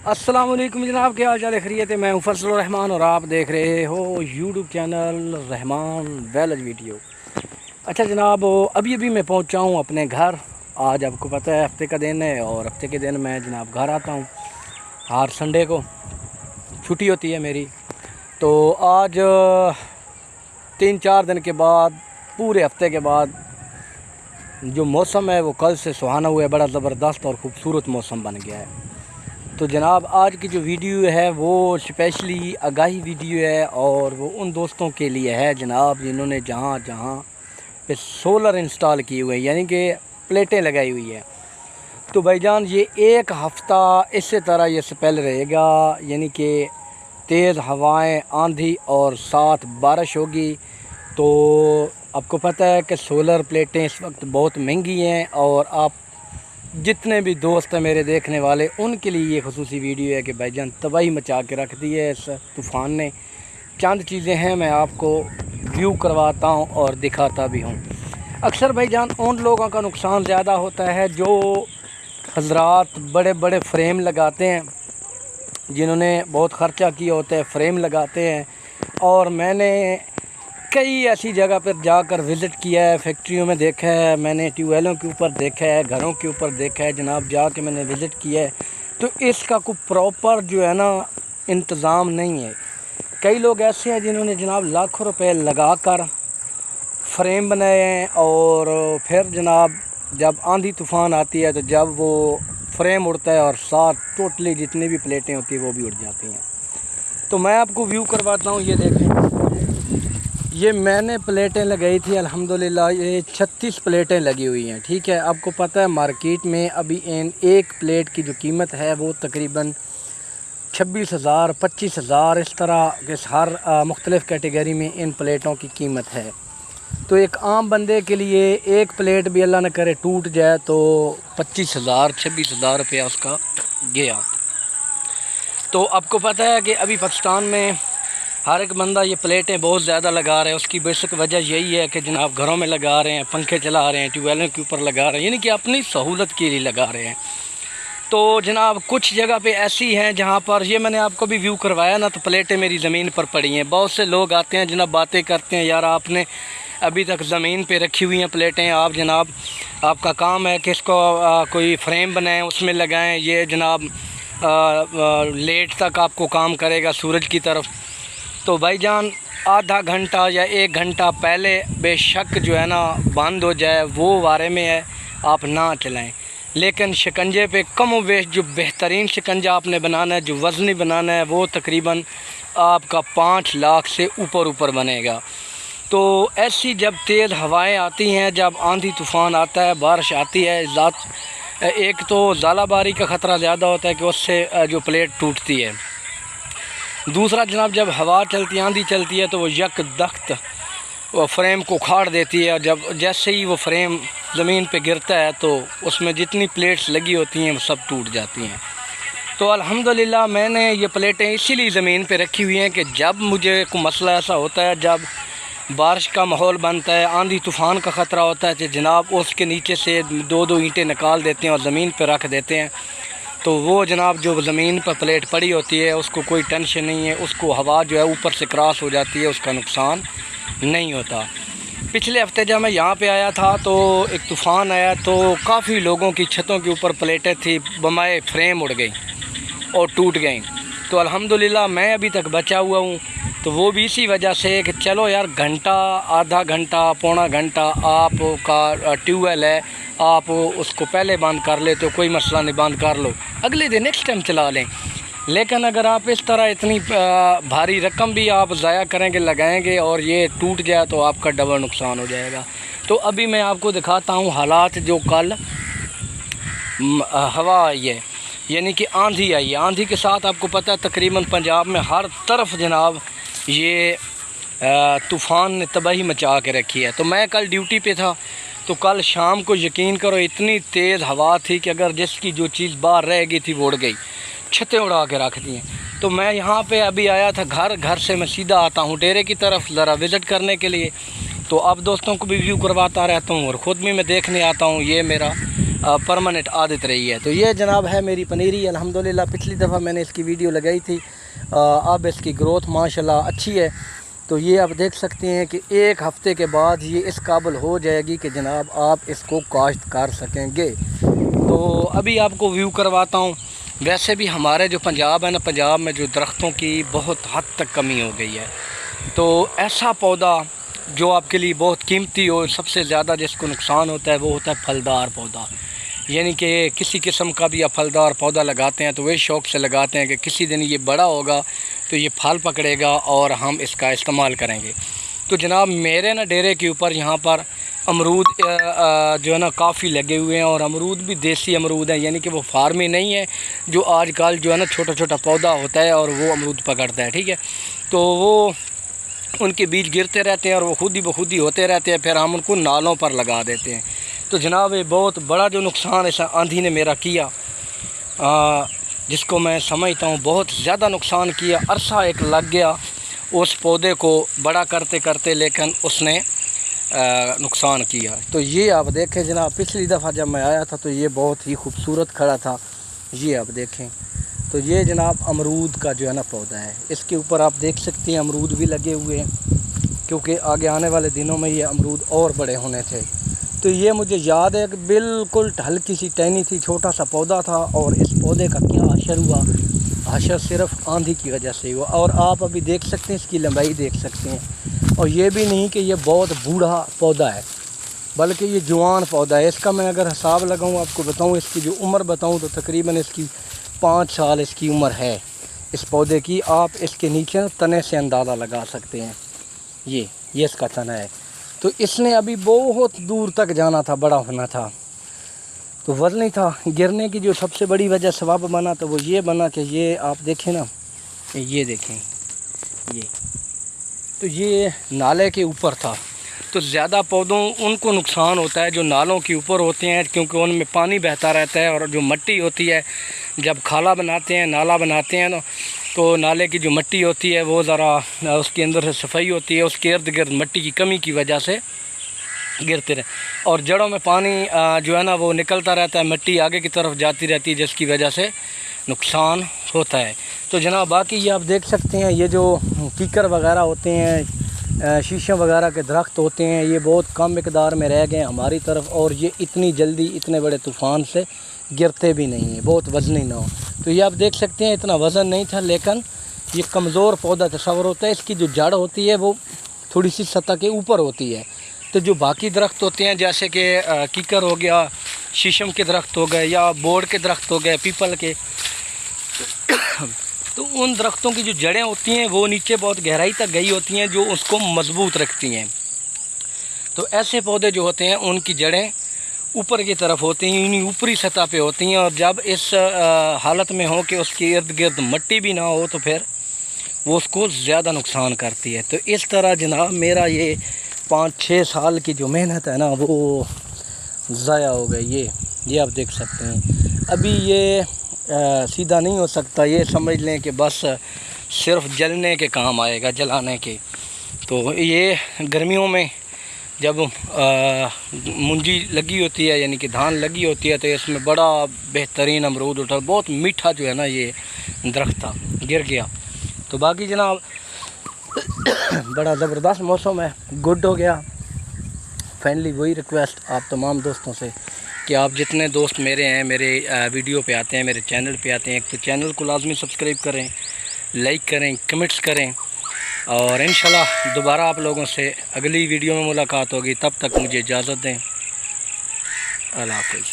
अस्सलाम वालेकुम जनाब, क्या हाल चाल है? खैरियत है? मैं हूं फजल रहमान और आप देख रहे हो यूट्यूब चैनल रहमान वेलज वीडियो। अच्छा जनाब, अभी अभी मैं पहुंचा हूं अपने घर। आज आपको पता है हफ्ते का दिन है और हफ्ते के दिन मैं जनाब घर आता हूं। हर संडे को छुट्टी होती है मेरी। तो आज 3-4 दिन के बाद, पूरे हफ्ते के बाद जो मौसम है वो कल से सुहाना हुआ है। बड़ा ज़बरदस्त और ख़ूबसूरत मौसम बन गया है। तो जनाब आज की जो वीडियो है वो स्पेशली आगाही वीडियो है और वो उन दोस्तों के लिए है जनाब जिन्होंने जहाँ जहाँ पे सोलर इंस्टॉल किए हुए हैं, यानी कि प्लेटें लगाई हुई है। तो भाईजान ये एक हफ़्ता इसी तरह ये स्पेल रहेगा, यानी कि तेज़ हवाएं, आंधी और साथ बारिश होगी। तो आपको पता है कि सोलर प्लेटें इस वक्त बहुत महंगी हैं और आप जितने भी दोस्त हैं मेरे देखने वाले, उनके लिए ये ख़ुसूसी वीडियो है कि भाईजान तबाही मचा के रख दी है इस तूफ़ान ने। चंद चीज़ें हैं मैं आपको व्यू करवाता हूँ और दिखाता भी हूँ। अक्सर भाईजान उन लोगों का नुकसान ज़्यादा होता है जो हज़रात बड़े बड़े फ्रेम लगाते हैं, जिन्होंने बहुत ख़र्चा किया होता है, फ्रेम लगाते हैं। और मैंने कई ऐसी जगह पर जाकर विज़िट किया है, फैक्ट्रियों में देखा है, मैंने ट्यूबवेलों के ऊपर देखा है, घरों के ऊपर देखा है जनाब, जाके मैंने विज़िट किया है। तो इसका कोई प्रॉपर जो है ना इंतज़ाम नहीं है। कई लोग ऐसे हैं जिन्होंने जनाब लाखों रुपए लगा कर फ्रेम बनाए हैं और फिर जनाब जब आंधी तूफ़ान आती है तो जब वो फ्रेम उड़ता है और साथ टोटली जितनी भी प्लेटें होती हैं वो भी उड़ जाती हैं। तो मैं आपको व्यू करवाता हूँ। ये देखें, ये मैंने प्लेटें लगाई थी अल्हम्दुलिल्लाह, ये 36 प्लेटें लगी हुई हैं। ठीक है, आपको पता है मार्केट में अभी इन एक प्लेट की जो कीमत है वो तकरीबन 26,000 25,000 इस तरह के हर मुख्तलिफ़ कैटेगरी में इन प्लेटों की कीमत है। तो एक आम बंदे के लिए एक प्लेट भी अल्लाह न करे टूट जाए तो 25,000 26,000 रुपया उसका गया। तो आपको पता है कि अभी पाकिस्तान में हर एक बंदा ये प्लेटें बहुत ज़्यादा लगा रहा है। उसकी बेसिक वजह यही है कि जनाब घरों में लगा रहे हैं, पंखे चला रहे हैं, ट्यूबवेलों के ऊपर लगा रहे हैं, यानी कि अपनी सहूलत के लिए लगा रहे हैं। तो जनाब कुछ जगह पे ऐसी हैं जहाँ पर, ये मैंने आपको भी व्यू करवाया ना, तो प्लेटें मेरी ज़मीन पर पड़ी हैं। बहुत से लोग आते हैं जनाब, बातें करते हैं, यार आपने अभी तक ज़मीन पे रखी हुई हैं प्लेटें, आप जनाब आपका काम है कि इसको कोई फ्रेम बनाएं, उसमें लगाएं, ये जनाब लेट तक आपको काम करेगा सूरज की तरफ। तो भाईजान आधा घंटा या 1 घंटा पहले बेशक जो है ना बंद हो जाए वो बारे में है, आप ना चलाएं। लेकिन शिकंजे पे कम व बेश जो बेहतरीन शिकंजा आपने बनाना है, जो वज़नी बनाना है, वो तकरीबन आपका 5 लाख से ऊपर बनेगा। तो ऐसी जब तेज़ हवाएं आती हैं, जब आंधी तूफ़ान आता है, बारिश आती है, एक तो ज़ालाबारी का ख़तरा ज़्यादा होता है कि उससे जो प्लेट टूटती है। दूसरा जनाब जब हवा चलती है, आंधी चलती है, तो वो यकदख्त वो फ्रेम को उखाड़ देती है और जब जैसे ही वो फ्रेम ज़मीन पे गिरता है तो उसमें जितनी प्लेट्स लगी होती हैं वो सब टूट जाती हैं। तो अल्हम्दुलिल्लाह मैंने ये प्लेटें इसीलिए ज़मीन पे रखी हुई हैं कि जब मुझे कोई मसला ऐसा होता है, जब बारिश का माहौल बनता है, आंधी तूफ़ान का ख़तरा होता है, तो जनाब उसके नीचे से 2-2 ईंटें निकाल देते हैं और ज़मीन पर रख देते हैं। तो वो जनाब जो ज़मीन पर प्लेट पड़ी होती है उसको कोई टेंशन नहीं है, उसको हवा जो है ऊपर से क्रॉस हो जाती है, उसका नुकसान नहीं होता। पिछले हफ्ते जब मैं यहाँ पे आया था तो एक तूफ़ान आया तो काफ़ी लोगों की छतों के ऊपर प्लेटें थी, बमाए फ्रेम उड़ गई और टूट गई। तो अल्हम्दुलिल्लाह मैं अभी तक बचा हुआ हूँ। तो वो भी इसी वजह से कि चलो यार घंटा, आधा घंटा, पौना घंटा आपका ट्यूबवेल है, आप उसको पहले बंद कर ले तो कोई मसला नहीं, बंद कर लो, अगले दिन नेक्स्ट टाइम चला लें। लेकिन अगर आप इस तरह इतनी भारी रकम भी आप ज़ाया करेंगे, लगाएंगे और ये टूट जाए तो आपका डबल नुकसान हो जाएगा। तो अभी मैं आपको दिखाता हूँ हालात जो कल हवा आई है, यानी कि आंधी आई है। आंधी के साथ आपको पता है तकरीबन पंजाब में हर तरफ जनाब ये तूफ़ान ने तबाही मचा के रखी है। तो मैं कल ड्यूटी पे था, तो कल शाम को यकीन करो इतनी तेज़ हवा थी कि अगर जिसकी जो चीज़ बाहर रह गई थी वो उड़ गई, छतें उड़ा के रख दी हैं। तो मैं यहाँ पे अभी आया था घर से मैं सीधा आता हूँ डेरे की तरफ ज़रा विज़िट करने के लिए। तो अब दोस्तों को भी व्यू करवाता रहता हूँ और ख़ुद भी मैं देखने आता हूँ। ये मेरा परमानेंट आदत रही है। तो ये जनाब है मेरी पनीरी अल्हम्दुलिल्लाह। पिछली दफ़ा मैंने इसकी वीडियो लगाई थी, अब इसकी ग्रोथ माशाल्लाह अच्छी है। तो ये आप देख सकते हैं कि 1 हफ़्ते के बाद ये इस काबिल हो जाएगी कि जनाब आप इसको काश्त कर सकेंगे। तो अभी आपको व्यू करवाता हूँ। वैसे भी हमारे जो पंजाब है ना, पंजाब में जो दरख्तों की बहुत हद तक कमी हो गई है। तो ऐसा पौधा जो आपके लिए बहुत कीमती हो, सबसे ज़्यादा जिसको नुकसान होता है वो होता है फलदार पौधा। यानी कि किसी किस्म का भी आप फलदार पौधा लगाते हैं तो वही शौक़ से लगाते हैं कि किसी दिन ये बड़ा होगा तो ये फल पकड़ेगा और हम इसका इस्तेमाल करेंगे। तो जनाब मेरे ना डेरे के ऊपर यहाँ पर अमरूद जो है ना काफ़ी लगे हुए हैं, और अमरूद भी देसी अमरूद हैं, यानी कि वो फार्मी नहीं है जो आजकल जो है ना छोटा छोटा पौधा होता है और वो अमरूद पकड़ता है। ठीक है, तो वो उनके बीज गिरते रहते हैं और वो खुद ही बखुद ही होते रहते हैं, फिर हम उनको नालों पर लगा देते हैं। तो जनाब ये बहुत बड़ा जो नुकसान ऐसा आंधी ने मेरा किया, जिसको मैं समझता हूँ बहुत ज़्यादा नुकसान किया। अरसा एक लग गया उस पौधे को बड़ा करते करते, लेकिन उसने नुकसान किया। तो ये आप देखें जनाब, पिछली दफ़ा जब मैं आया था तो ये बहुत ही खूबसूरत खड़ा था। ये आप देखें, तो ये जनाब अमरूद का जो है ना पौधा है, इसके ऊपर आप देख सकते हैं अमरूद भी लगे हुए हैं, क्योंकि आगे आने वाले दिनों में ये अमरूद और बड़े होने थे। तो ये मुझे याद है कि बिल्कुल हल्की सी टहनी थी, छोटा सा पौधा था, और इस पौधे का क्या हशर हुआ, हशर सिर्फ आंधी की वजह से हुआ। और आप अभी देख सकते हैं, इसकी लंबाई देख सकते हैं, और ये भी नहीं कि ये बहुत बूढ़ा पौधा है, बल्कि ये जवान पौधा है। इसका मैं अगर हिसाब लगाऊँ, आपको बताऊँ, इसकी जो उम्र बताऊँ तो तकरीबन इसकी 5 साल इसकी उम्र है इस पौधे की। आप इसके नीचे तने से अंदाज़ा लगा सकते हैं। ये इसका तना है। तो इसने अभी बहुत दूर तक जाना था, बड़ा होना था, तो वज़नी था। गिरने की जो सबसे बड़ी वजह सबब बना तो वो ये बना कि ये आप देखें ना, ये देखें, ये तो ये नाले के ऊपर था। तो ज़्यादा पौधों उनको नुकसान होता है जो नालों के ऊपर होते हैं, क्योंकि उनमें पानी बहता रहता है, और जो मिट्टी होती है जब खाला बनाते हैं, नाला बनाते हैं ना, तो नाले की जो मिट्टी होती है वो ज़रा उसके अंदर से सफाई होती है, उसके इर्द गिर्द मिट्टी की कमी की वजह से गिरते रहे, और जड़ों में पानी जो है ना वो निकलता रहता है, मिट्टी आगे की तरफ जाती रहती है, जिसकी वजह से नुकसान होता है। तो जनाब बाकी ये आप देख सकते हैं, ये जो कीकर वगैरह होते हैं, शीशम वगैरह के दरख्त होते हैं, ये बहुत कम मिकदार में रह गए हमारी तरफ, और ये इतनी जल्दी इतने बड़े तूफ़ान से गिरते भी नहीं हैं, बहुत वज़नी ना हो। तो ये आप देख सकते हैं इतना वज़न नहीं था, लेकिन ये कमज़ोर पौधा तस्वर होता है। इसकी जो जड़ होती है वो थोड़ी सी सतह के ऊपर होती है। तो जो बाकी दरख्त होते हैं, जैसे कि कीकर हो गया, शीशम के दरख्त हो गए, या बोर्ड के दरख्त हो गए, पीपल के, तो उन दरख्तों की जो जड़ें होती हैं वो नीचे बहुत गहराई तक गई होती हैं, जो उसको मज़बूत रखती हैं। तो ऐसे पौधे जो होते हैं उनकी जड़ें ऊपर की तरफ होती हैं, यानी ऊपरी सतह पे होती हैं, और जब इस हालत में हो कि उसके इर्द गिर्द मिट्टी भी ना हो तो फिर वो उसको ज़्यादा नुकसान करती है। तो इस तरह जनाब मेरा ये 5-6 साल की जो मेहनत है ना वो ज़ाया हो गई। ये आप देख सकते हैं। अभी ये सीधा नहीं हो सकता, ये समझ लें कि बस सिर्फ जलने के काम आएगा, जलाने के। तो ये गर्मियों में जब मुंजी लगी होती है, यानी कि धान लगी होती है, तो इसमें बड़ा बेहतरीन अमरूद उठा, बहुत मीठा जो है ना ये दरख्त था, गिर गया। तो बाकी जनाब बड़ा ज़बरदस्त मौसम है, गुड हो गया। फाइनली वही रिक्वेस्ट आप तमाम दोस्तों से कि आप जितने दोस्त मेरे हैं, मेरे वीडियो पे आते हैं, मेरे चैनल पे आते हैं, एक तो चैनल को लाजमी सब्सक्राइब करें, लाइक करें, कमेंट्स करें, और इंशाल्लाह दोबारा आप लोगों से अगली वीडियो में मुलाकात होगी। तब तक मुझे इजाज़त दें। अल्लाह हाफ़िज़।